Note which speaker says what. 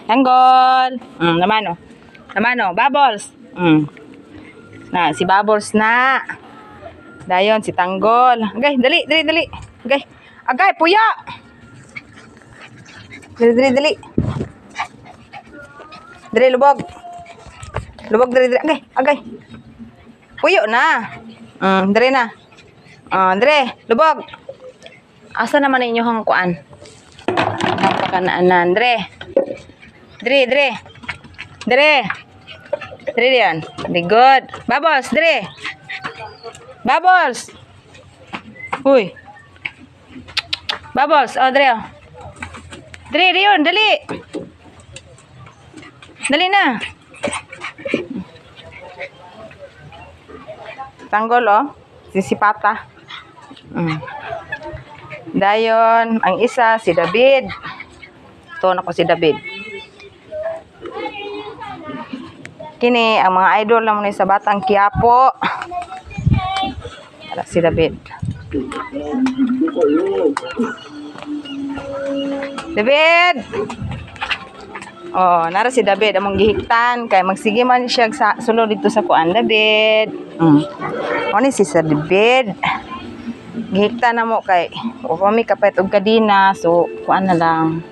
Speaker 1: Tanggol. Naman, oh. Naman, oh. Bubbles. Na, si Bubbles na. Dayon, si Tanggol. Agay, dali. Agay. Agay, puya. Dali. Dali, lubog. Dali. Agay. Puyo na. Dali na. Dali, lubog. Asa naman ang inyong kuan? Napakanaanan. Dali. Dali yan. Very good. Bubbles, dali. Bubbles. Uy. Bubbles, dali, oh. Dali yun, dali. Dali na. Tanggol, oh. Sisipata. Dayon, ang isa, si David. Ito na ko si David. Kini, ang mga idol naman sa Batang Quiapo. Wala si David. David! Oh, nara si David among gihiktan kay magsige man siya sa sulod dito sa kuan David. Ano si Sir David? Gihiktan na mo kay upami kapait og kadina so kuan na lang.